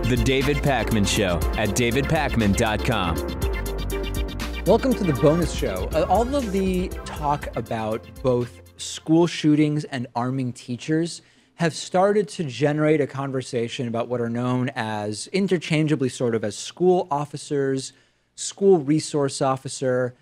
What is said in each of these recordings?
The David Pakman Show at davidpakman.com. Welcome to the bonus show. All of the talk about both school shootings and arming teachers have started to generate a conversation about what are known as interchangeably sort of as school officers, school resource officer,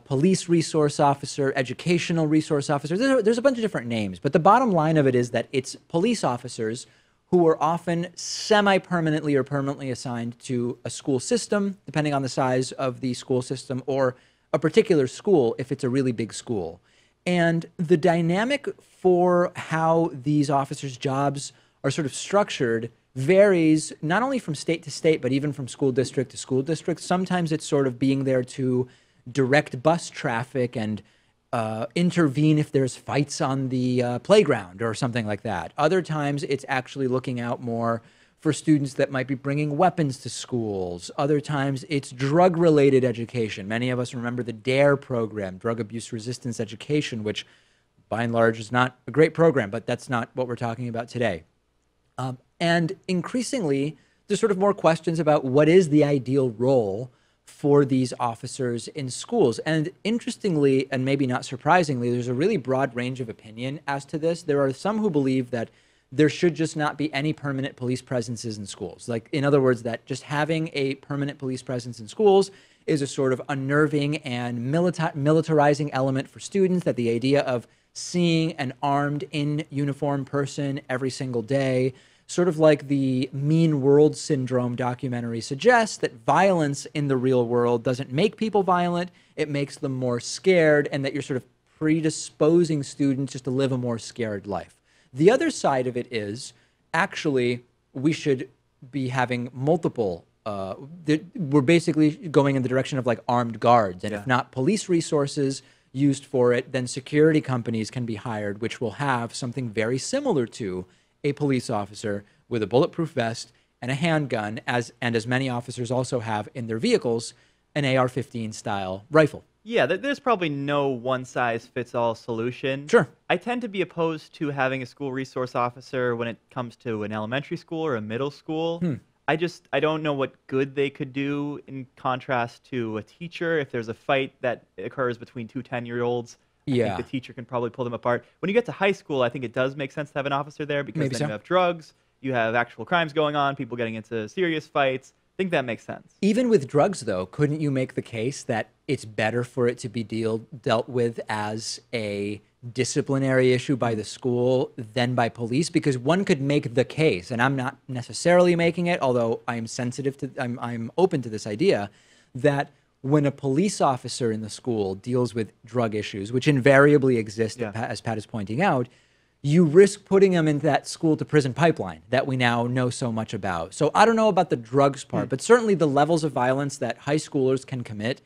police resource officer, educational resource officer. There's a bunch of different names, but the bottom line of it is that it's police officers who are often semi-permanently or permanently assigned to a school system, depending on the size of the school system, or a particular school if it's a really big school. And the dynamic for how these officers' jobs are sort of structured varies not only from state to state, but even from school district to school district. Sometimes it's sort of being there to direct bus traffic and intervene if there's fights on the playground or something like that. Other times it's actually looking out more for students that might be bringing weapons to schools. Other times it's drug-related education. Many of us remember the DARE program, Drug Abuse Resistance Education, which by and large is not a great program, but that's not what we're talking about today. And increasingly, there's sort of more questions about what is the ideal role for these officers in schools. And interestingly, and maybe not surprisingly, there's a really broad range of opinion as to this. There are some who believe that there should just not be any permanent police presences in schools. Like, in other words, that just having a permanent police presence in schools is a sort of unnerving and militarizing element for students, that the idea of seeing an armed in uniform person every single day, sort of like the Mean World Syndrome documentary suggests, that violence in the real world doesn't make people violent, it makes them more scared, and that you're sort of predisposing students just to live a more scared life. The other side of it is, actually, we should be having multiple, we're basically going in the direction of like armed guards, and if not police resources used for it, then security companies can be hired, which will have something very similar to a police officer with a bulletproof vest and a handgun, as many officers also have in their vehicles, an AR-15 style rifle. Yeah, there's probably no one-size-fits-all solution. Sure. I tend to be opposed to having a school resource officer when it comes to an elementary school or a middle school. I don't know what good they could do in contrast to a teacher. If there's a fight that occurs between two 10-year-olds, I think the teacher can probably pull them apart. When you get to high school, I think it does make sense to have an officer there, because then you have drugs, you have actual crimes going on, people getting into serious fights. I think that makes sense. Even with drugs, though, couldn't you make the case that it's better for it to be dealt with as a disciplinary issue by the school than by police? Because one could make the case, and I'm not necessarily making it, although I'm sensitive to, I'm open to this idea, that when a police officer in the school deals with drug issues, which invariably exist, as Pat is pointing out, you risk putting them into that school to prison pipeline that we now know so much about. So I don't know about the drugs part, but certainly the levels of violence that high schoolers can commit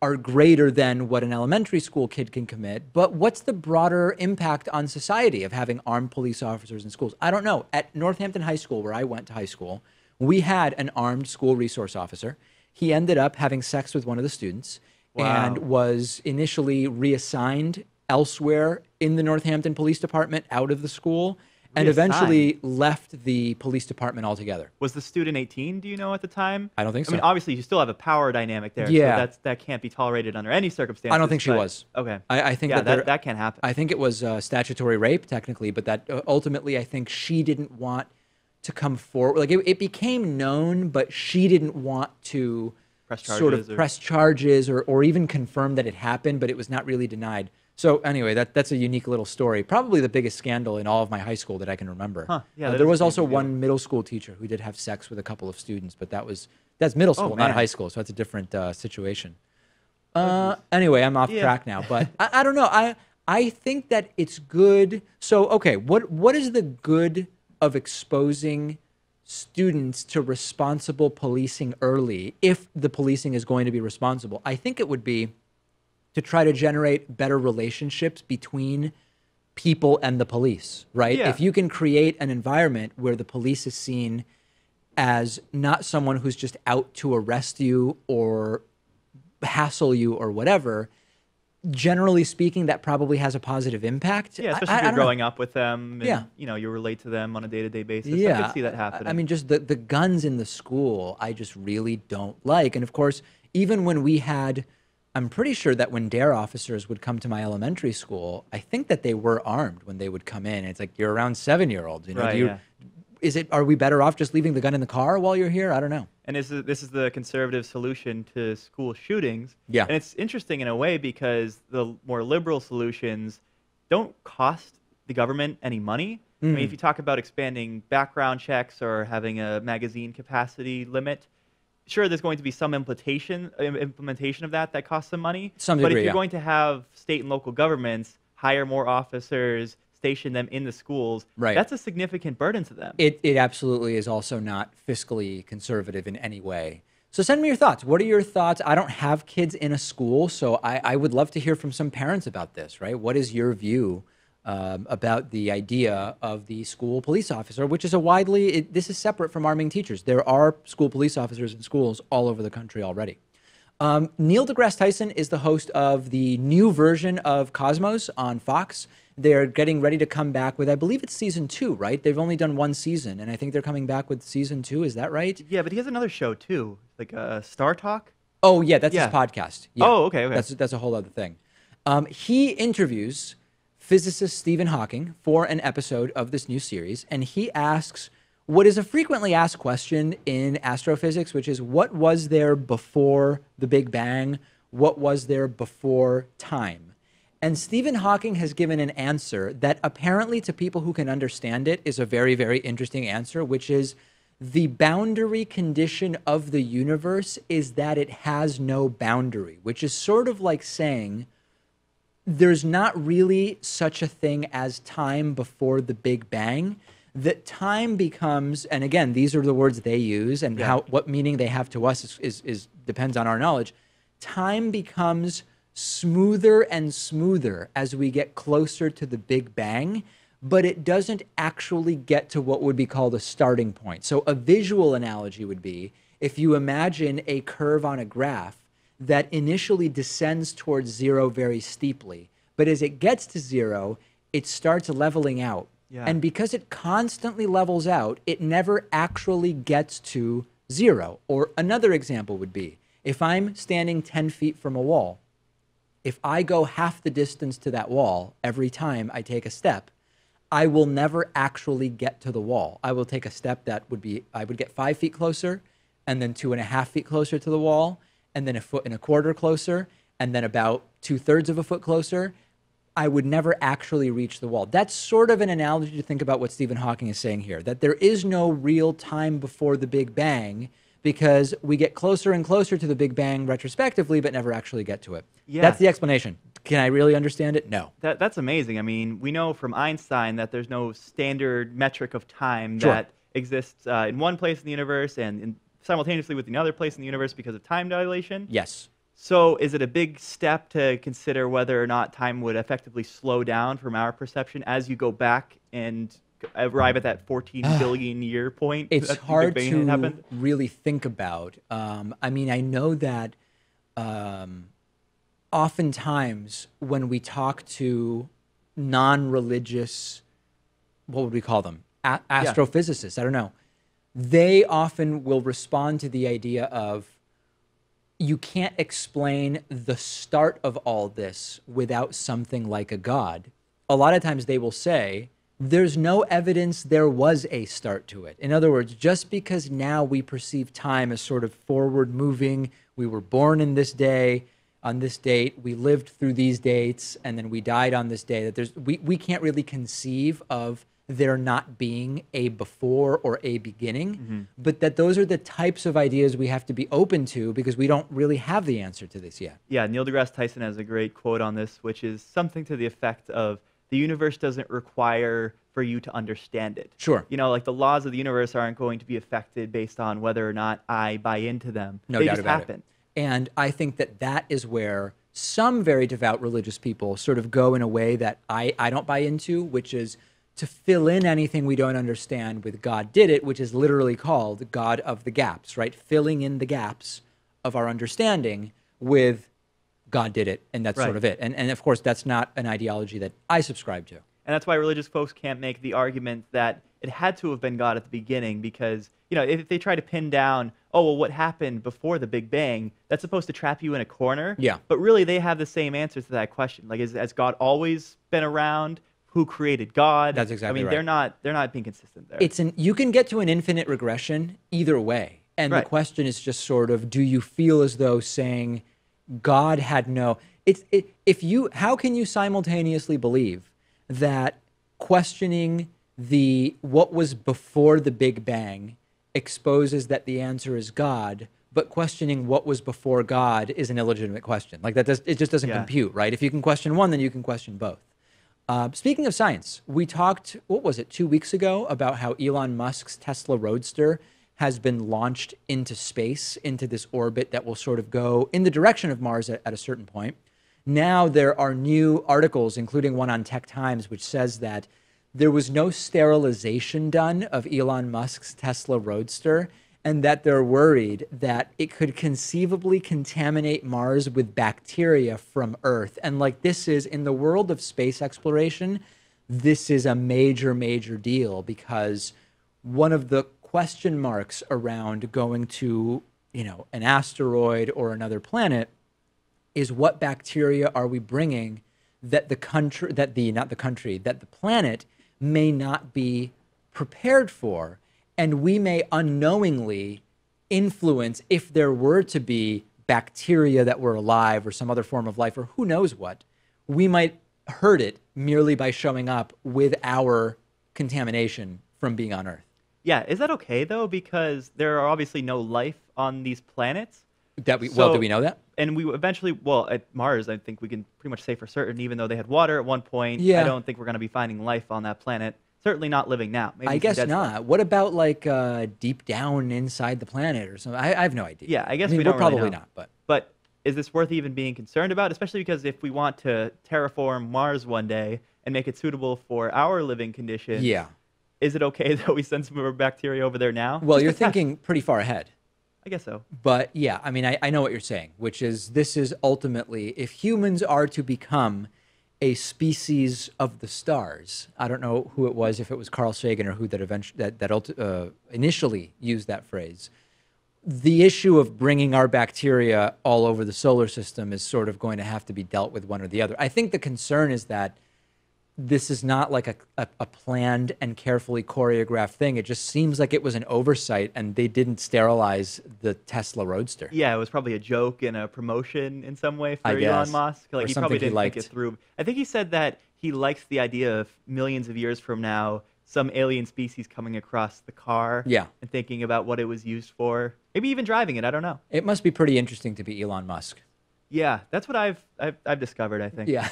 are greater than what an elementary school kid can commit. But what's the broader impact on society of having armed police officers in schools? I don't know. At Northampton High School, where I went to high school, we had an armed school resource officer. He ended up having sex with one of the students and was initially reassigned elsewhere in the Northampton Police Department out of the school, and eventually left the police department altogether. Was the student 18, do you know, at the time? I don't think so. I mean, obviously, you still have a power dynamic there, so that can't be tolerated under any circumstances. I don't think she was. Okay. I think that can't happen. I think it was statutory rape, technically, but that ultimately, I think she didn't want to come forward. Like, it became known, but she didn't want to press charges or even confirm that it happened, but it was not really denied. So anyway, that's a unique little story. Probably the biggest scandal in all of my high school that I can remember. There was also one middle school teacher who did have sex with a couple of students, but that's middle school, not high school, so that's a different situation. Anyway, I'm off track now, but I don't know. I think that it's good. So okay, what is the good of exposing students to responsible policing early, if the policing is going to be responsible? I think it would be to try to generate better relationships between people and the police, right? If you can create an environment where the police is seen as not someone who's just out to arrest you or hassle you or whatever, generally speaking, that probably has a positive impact. Yeah, especially if I you're don't know. growing up with them and, Yeah. you relate to them on a day-to-day basis. I Yeah, could see that happening. I mean, just the guns in the school, I just really don't like. And of course, even when we had, I'm pretty sure that when DARE officers would come to my elementary school, I think that they were armed when they would come in. It's like, you're around 7-year-olds, you know, Right, yeah. are we better off just leaving the gun in the car while you're here? I don't know. And this is the conservative solution to school shootings. Yeah. And it's interesting in a way because the more liberal solutions don't cost the government any money. I mean, if you talk about expanding background checks or having a magazine capacity limit, sure, there's going to be some implementation of that costs some money. Some But degree, if you're yeah. going to have state and local governments hire more officers, station them in the schools, Right. that's a significant burden to them. It absolutely is also not fiscally conservative in any way. So send me your thoughts. What are your thoughts? I don't have kids in a school, so I would love to hear from some parents about this, right? What is your view about the idea of the school police officer, which is this is separate from arming teachers. There are school police officers in schools all over the country already. Neil deGrasse Tyson is the host of the new version of Cosmos on Fox. They're getting ready to come back with, I believe it's season 2, right? They've only done 1 season, and I think they're coming back with season 2. Is that right? Yeah, but he has another show too, like Star Talk. Oh, yeah, that's Yeah. his podcast. Yeah. Oh, okay. That's a whole other thing. He interviews physicist Stephen Hawking for an episode of this new series, and he asks what is a frequently asked question in astrophysics, which is what was there before the Big Bang? What was there before time? And Stephen Hawking has given an answer that apparently to people who can understand it is a very, very interesting answer, which is the boundary condition of the universe is that it has no boundary, which is sort of like saying there's not really such a thing as time before the Big Bang, that time becomes, and again, these are the words they use, and what meaning they have to us is depends on our knowledge. Time becomes smoother and smoother as we get closer to the Big Bang, but it doesn't actually get to what would be called a starting point. So a visual analogy would be if you imagine a curve on a graph that initially descends towards 0 very steeply, but as it gets to 0, it starts leveling out. Yeah. And because it constantly levels out, it never actually gets to 0. Or another example would be, if I'm standing 10 feet from a wall, if I go half the distance to that wall every time I take a step, I will never actually get to the wall. I will take a step that would be, I would get 5 feet closer, and then 2.5 feet closer to the wall, and then 1.25 feet closer, and then about 2/3 of a foot closer. I would never actually reach the wall. That's sort of an analogy to think about what Stephen Hawking is saying here, that there is no real time before the Big Bang because we get closer and closer to the Big Bang retrospectively, but never actually get to it. Yeah. That's the explanation. Can I really understand it? No. That's amazing. I mean, we know from Einstein that there's no standard metric of time Sure. that exists in one place in the universe and simultaneously with another place in the universe because of time dilation. Yes. So is it a big step to consider whether or not time would effectively slow down from our perception as you go back and arrive at that 14 billion year point? It's that the hard Big Bang to happened? really think about. I mean, I know that oftentimes when we talk to non-religious, what would we call them? Astrophysicists, I don't know. They often will respond to the idea of you can't explain the start of all this without something like a God. A lot of times they will say, there's no evidence there was a start to it. In other words, just because now we perceive time as sort of forward moving, we were born in this day, on this date, we lived through these dates, and then we died on this day, that we can't really conceive of there not being a before or a beginning, but that those are the types of ideas we have to be open to because we don't really have the answer to this yet. Yeah, Neil deGrasse Tyson has a great quote on this, which is something to the effect of, the universe doesn't require for you to understand it. Sure. You know, like the laws of the universe aren't going to be affected based on whether or not I buy into them. No They doubt just about happen. it. And I think that that is where some very devout religious people sort of go in a way that I don't buy into, which is to fill in anything we don't understand with God did it, which is literally called God of the gaps, right? Filling in the gaps of our understanding with God did it, and that's sort of it. And of course, that's not an ideology that I subscribe to. And that's why religious folks can't make the argument that it had to have been God at the beginning, because, you know, if they try to pin down, oh, well, what happened before the Big Bang, that's supposed to trap you in a corner. Yeah. But really, they have the same answers to that question. Like, has God always been around? Who created God? That's exactly right. They're not being consistent there. You can get to an infinite regression either way. And the question is just sort of, do you feel as though saying God had no, how can you simultaneously believe that questioning what was before the Big Bang exposes that the answer is God, but questioning what was before God is an illegitimate question? Like it just doesn't compute, right? If you can question one, then you can question both. Speaking of science, we talked, 2 weeks ago, about how Elon Musk's Tesla Roadster has been launched into space, into this orbit that will sort of go in the direction of Mars at a certain point. Now there are new articles, including one on Tech Times, which says that there was no sterilization done of Elon Musk's Tesla Roadster, and that they're worried that it could conceivably contaminate Mars with bacteria from Earth. And like, this is, in the world of space exploration, this is a major, major deal, because one of the question marks around going to, an asteroid or another planet is what bacteria are we bringing that the planet may not be prepared for. And we may unknowingly influence, if there were to be bacteria that were alive or some other form of life, or who knows what, we might hurt it merely by showing up with our contamination from being on Earth. Yeah, is that okay, though? Because there are obviously no life on these planets. Do we know that? And we eventually, at Mars, I think we can pretty much say for certain, even though they had water at one point, I don't think we're going to be finding life on that planet. Certainly not living now. Maybe I guess not. Stuff. What about deep down inside the planet or something? I have no idea. Yeah, I guess we don't we're probably really know. not. But is this worth even being concerned about? Especially because if we want to terraform Mars one day and make it suitable for our living conditions, is it okay that we send some of our bacteria over there now? Well, you're thinking pretty far ahead. I guess so. But yeah, I mean, I know what you're saying, which is this is ultimately, if humans are to become a species of the stars. I don't know who it was, if it was Carl Sagan or who that initially used that phrase. The issue of bringing our bacteria all over the solar system is sort of going to have to be dealt with one or the other. I think the concern is that this is not like a planned and carefully choreographed thing. It just seems like it was an oversight and they didn't sterilize the Tesla Roadster. Yeah, it was probably a joke and a promotion in some way for Elon Musk. Like, he probably didn't think it through. I think he said that he likes the idea of millions of years from now, some alien species coming across the car and thinking about what it was used for. Maybe even driving it, I don't know. It must be pretty interesting to be Elon Musk. Yeah, that's what I've discovered, I think. Yeah.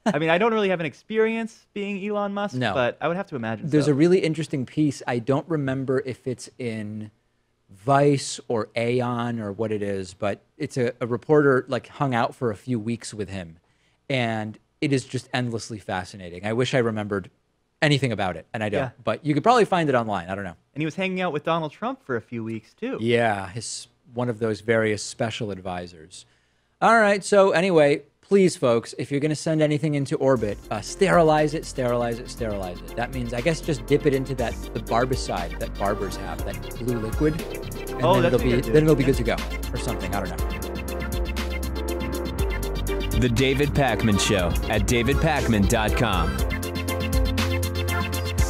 I mean, I don't really have an experience being Elon Musk, but I would have to imagine There's a really interesting piece. I don't remember if it's in Vice or Aeon or what it is, but it's a reporter hung out for a few weeks with him, and it is just endlessly fascinating. I wish I remembered anything about it, and I don't. But you could probably find it online. I don't know. And he was hanging out with Donald Trump for a few weeks, too. Yeah, one of those various special advisors. All right, so anyway, please, folks, if you're going to send anything into orbit, sterilize it, sterilize it, sterilize it. That means, I guess, just dip it into the barbicide that barbers have, that blue liquid, and then it'll be good to go, or something. I don't know. The David Pakman Show at davidpakman.com.